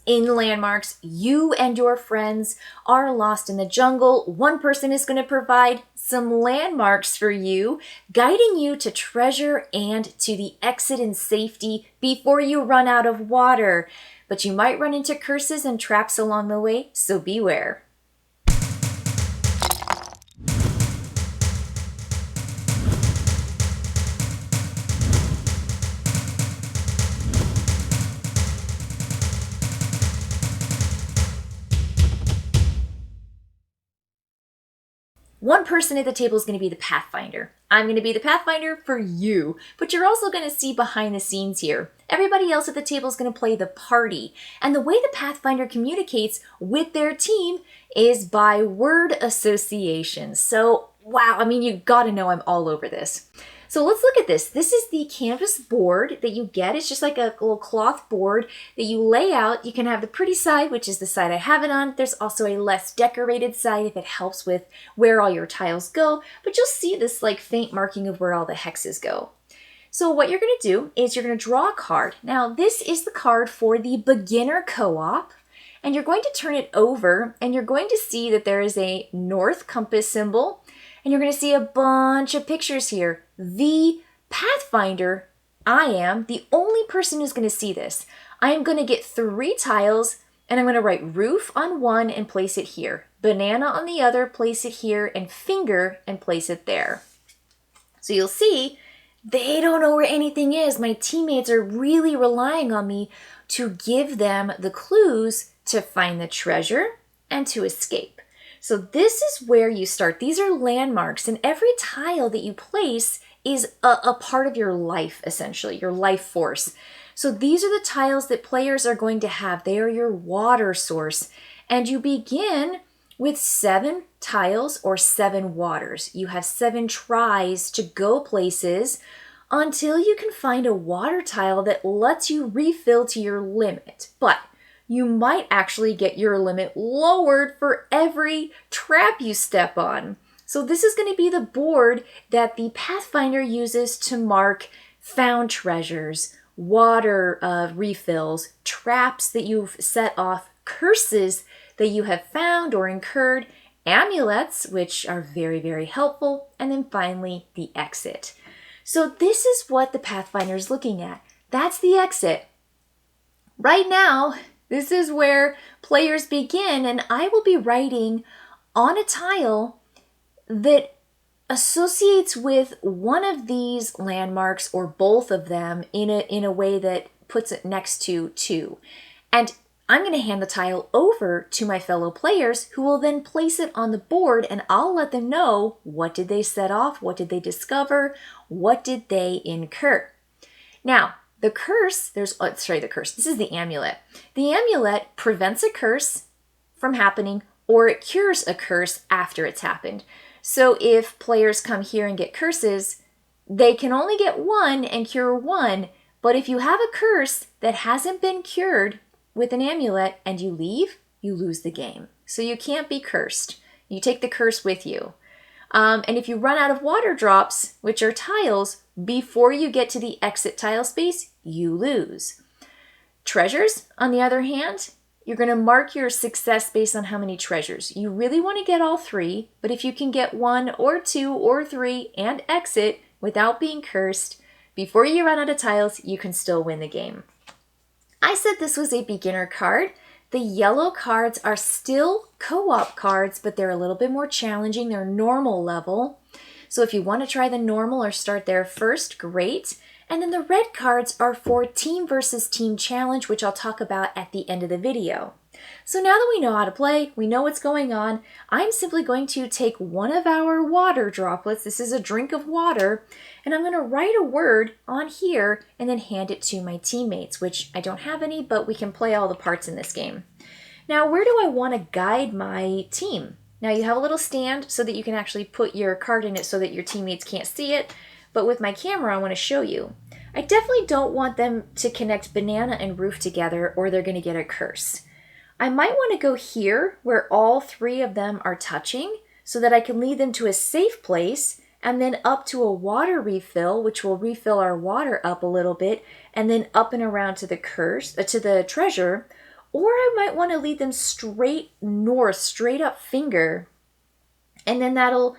In landmarks, you and your friends are lost in the jungle. One person is going to provide some landmarks for you, guiding you to treasure and to the exit in safety before you run out of water. But you might run into curses and traps along the way, so beware. One person at the table is going to be the Pathfinder. I'm going to be the Pathfinder for you, but you're also going to see behind the scenes here. Everybody else at the table is going to play the party, and the way the Pathfinder communicates with their team is by word association. So, wow, I mean, you got to know I'm all over this. So let's look at this. This is the canvas board that you get. It's just like a little cloth board that you lay out. You can have the pretty side, which is the side I have it on. There's also a less decorated side if it helps with where all your tiles go. But you'll see this like faint marking of where all the hexes go. So what you're going to do is you're going to draw a card. Now this is the card for the beginner co-op. And you're going to turn it over and you're going to see that there is a north compass symbol. And you're going to see a bunch of pictures here. The Pathfinder, I am the only person who's going to see this. I am going to get 3 tiles and I'm going to write roof on one and place it here. Banana on the other, place it here, and finger and place it there. So you'll see they don't know where anything is. My teammates are really relying on me to give them the clues to find the treasure and to escape. So this is where you start. These are landmarks, and every tile that you place is a part of your life, essentially, your life force. So these are the tiles that players are going to have. They are your water source. And you begin with 7 tiles or 7 waters. You have 7 tries to go places until you can find a water tile that lets you refill to your limit. But you might actually get your limit lowered for every trap you step on. So this is going to be the board that the Pathfinder uses to mark found treasures, water refills, traps that you've set off, curses that you have found or incurred, amulets, which are very, very helpful, and then finally the exit. So this is what the Pathfinder is looking at. That's the exit. Right now, this is where players begin, and I will be writing on a tile that associates with one of these landmarks or both of them in a way that puts it next to 2. And I'm going to hand the tile over to my fellow players who will then place it on the board, and I'll let them know what did they set off, what did they discover, what did they incur. Now, the curse, this is the amulet. The amulet prevents a curse from happening, or it cures a curse after it's happened. So if players come here and get curses, they can only get 1 and cure 1. But if you have a curse that hasn't been cured with an amulet and you leave, you lose the game. So you can't be cursed. You take the curse with you. And if you run out of water drops, which are tiles, before you get to the exit tile space, you lose. Treasures, on the other hand, you're going to mark your success based on how many treasures. You really want to get all 3, but if you can get 1 or 2 or 3 and exit without being cursed, before you run out of tiles, you can still win the game. I said this was a beginner card. The yellow cards are still co-op cards, but they're a little bit more challenging. They're normal level. So if you want to try the normal or start there first, great. And then the red cards are for team versus team challenge, which I'll talk about at the end of the video. So now that we know how to play, we know what's going on, I'm simply going to take one of our water droplets, this is a drink of water, and I'm going to write a word on here and then hand it to my teammates, which I don't have any, but we can play all the parts in this game. Now, where do I want to guide my team? Now, you have a little stand so that you can actually put your card in it so that your teammates can't see it, but with my camera, I want to show you. I definitely don't want them to connect banana and roof together or they're going to get a curse. I might want to go here where all 3 of them are touching so that I can lead them to a safe place and then up to a water refill, which will refill our water up a little bit, and then up and around to the treasure. Or I might want to lead them straight north, straight up finger, and then that'll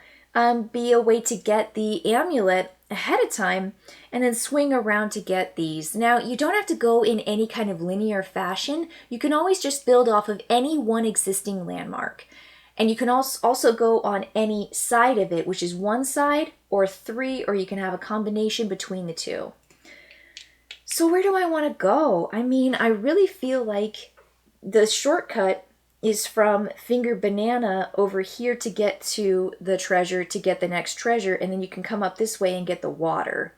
be a way to get the amulet ahead of time and then swing around to get these. Now, you don't have to go in any kind of linear fashion. You can always just build off of any one existing landmark. And you can also go on any side of it, which is one side or three, or you can have a combination between the two. So where do I want to go? I mean, I really feel like the shortcut is from finger banana over here to get to the treasure, to get the next treasure, and then you can come up this way and get the water.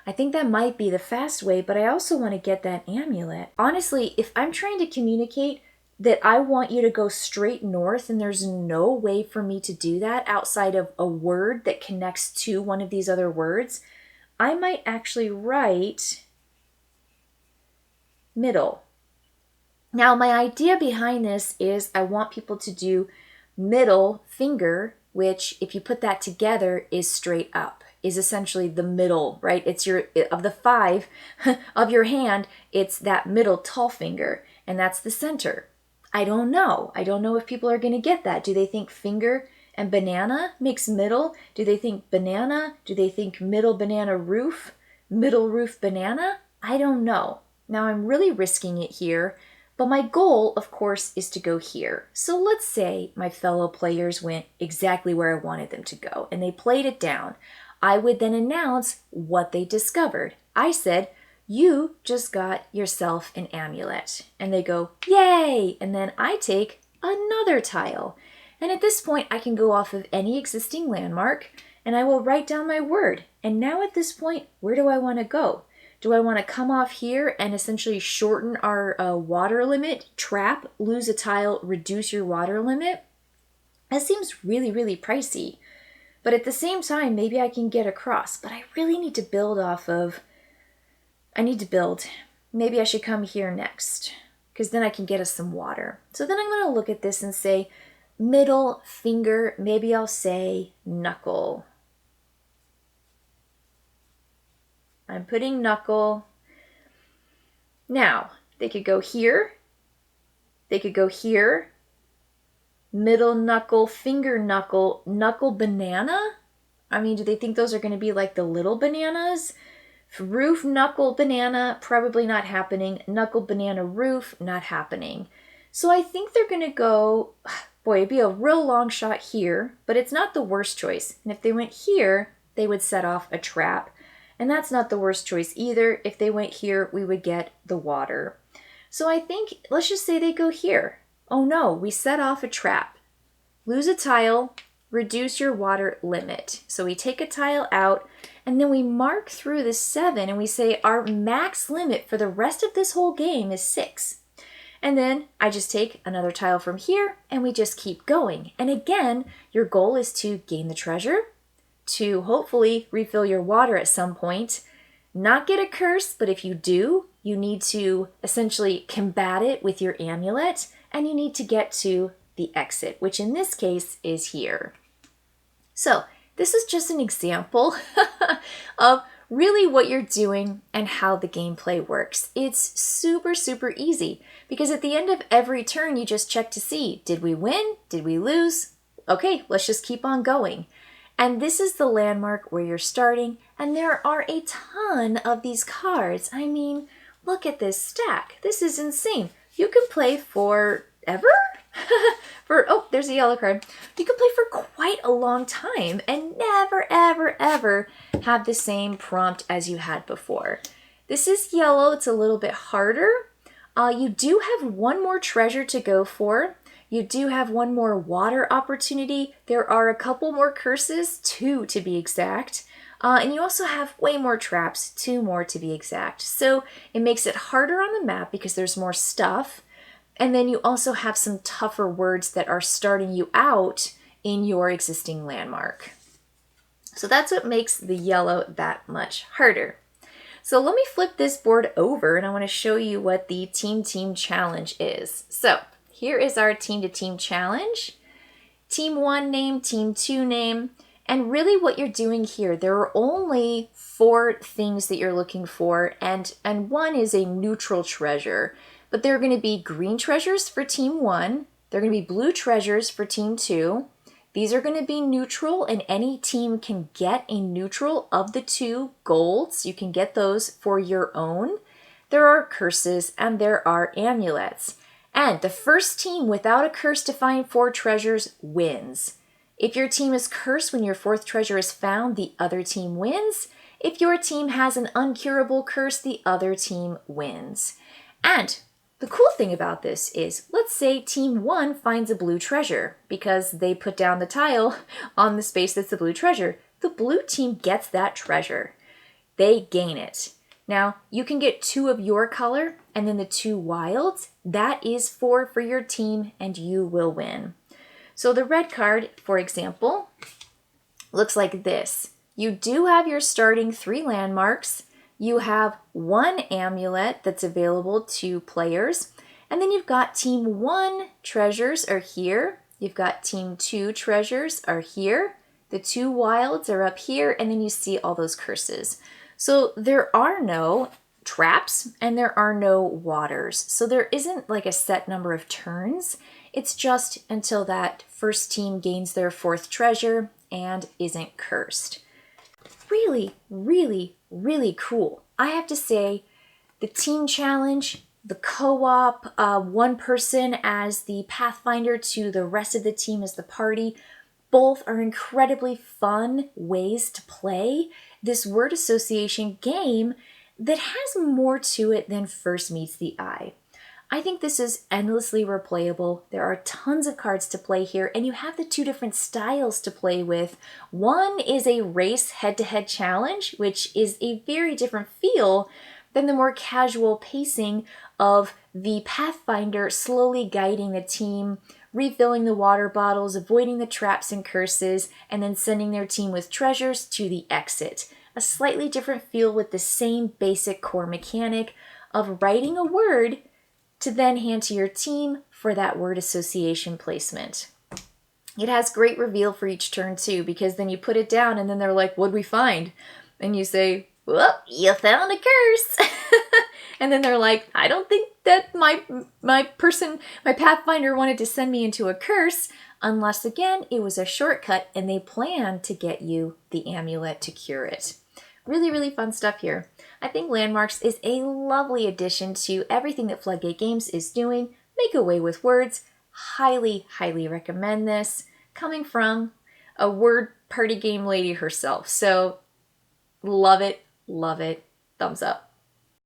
I think that might be the fast way, but I also want to get that amulet. Honestly, if I'm trying to communicate that I want you to go straight north and there's no way for me to do that outside of a word that connects to one of these other words, I might actually write middle. Now, my idea behind this is I want people to do middle finger, which if you put that together is straight up, is essentially the middle, right? It's of the 5 of your hand, it's that middle tall finger, and that's the center. I don't know. I don't know if people are going to get that. Do they think finger and banana makes middle? Do they think banana? Do they think middle banana roof? Middle roof banana? I don't know. Now, I'm really risking it here. But my goal, of course, is to go here. So let's say my fellow players went exactly where I wanted them to go, and they played it down. I would then announce what they discovered. I said, you just got yourself an amulet. And they go, yay! And then I take another tile. And at this point, I can go off of any existing landmark, and I will write down my word. And now at this point, where do I want to go? Do I want to come off here and essentially shorten our water limit, trap, lose a tile, reduce your water limit? That seems really, really pricey. But at the same time, maybe I can get across. But I really need to build off of, Maybe I should come here next, because then I can get us some water. So then I'm going to look at this and say, middle finger, maybe I'll say knuckle. I'm putting knuckle. Now, they could go here. They could go here. Middle knuckle, finger knuckle, knuckle banana? I mean, do they think those are going to be like the little bananas? Roof knuckle banana, probably not happening. Knuckle banana roof, not happening. So I think they're going to go, boy, it'd be a real long shot here, but it's not the worst choice. And if they went here, they would set off a trap. And that's not the worst choice either. If they went here, we would get the water. So I think, let's just say they go here. Oh no, we set off a trap. Lose a tile, reduce your water limit. So we take a tile out, and then we mark through the 7, and we say our max limit for the rest of this whole game is 6. And then I just take another tile from here, and we just keep going. And again, your goal is to gain the treasure, to hopefully refill your water at some point, not get a curse, but if you do, you need to essentially combat it with your amulet, and you need to get to the exit, which in this case is here. So this is just an example of really what you're doing and how the gameplay works. It's super, super easy because at the end of every turn, you just check to see, did we win? Did we lose? Okay, let's just keep on going. And this is the landmark where you're starting, and there are a ton of these cards. I mean, look at this stack. This is insane. You can play forever? Oh, there's a yellow card. You can play for quite a long time and never, ever, ever have the same prompt as you had before. This is yellow. It's a little bit harder. You do have one more treasure to go for. You do have one more water opportunity. There are a couple more curses, 2 to be exact. And you also have way more traps, 2 more to be exact. So it makes it harder on the map because there's more stuff. And then you also have some tougher words that are starting you out in your existing landmark. So that's what makes the yellow that much harder. So let me flip this board over and I want to show you what the team challenge is. So here is our team-to-team challenge. Team 1 name, Team 2 name. And really what you're doing here, there are only 4 things that you're looking for, and one is a neutral treasure. But there are going to be green treasures for team 1. There are going to be blue treasures for team 2. These are going to be neutral, and any team can get a neutral of the 2 golds. You can get those for your own. There are curses and there are amulets. And the first team without a curse to find 4 treasures wins. If your team is cursed when your 4th treasure is found, the other team wins. If your team has an uncurable curse, the other team wins. And the cool thing about this is, let's say team 1 finds a blue treasure because they put down the tile on the space that's the blue treasure. The blue team gets that treasure. They gain it. Now, you can get 2 of your color and then the 2 wilds. That is 4 for your team and you will win. So the red card, for example, looks like this. You do have your starting 3 landmarks. You have 1 amulet that's available to players. And then you've got team 1 treasures are here. You've got team 2 treasures are here. The 2 wilds are up here. And then you see all those curses. So there are no traps and there are no waters. So there isn't like a set number of turns. It's just until that first team gains their 4th treasure and isn't cursed. Really, really, really cool. I have to say, the team challenge, the co-op, 1 person as the pathfinder to the rest of the team as the party, both are incredibly fun ways to play this word association game that has more to it than first meets the eye. I think this is endlessly replayable. There are tons of cards to play here, and you have the 2 different styles to play with. One is a race head-to-head challenge, which is a very different feel than the more casual pacing of the Pathfinder slowly guiding the team, refilling the water bottles, avoiding the traps and curses, and then sending their team with treasures to the exit. A slightly different feel with the same basic core mechanic of writing a word to then hand to your team for that word association placement. It has great reveal for each turn too, because then you put it down and then they're like, what'd we find? And you say, well, you found a curse. And then they're like, I don't think that my Pathfinder wanted to send me into a curse, unless again, it was a shortcut and they planned to get you the amulet to cure it. Really, really fun stuff here. I think Landmarks is a lovely addition to everything that Floodgate Games is doing. Make away with words. Highly, highly recommend this. Coming from a word party game lady herself. So love it, thumbs up.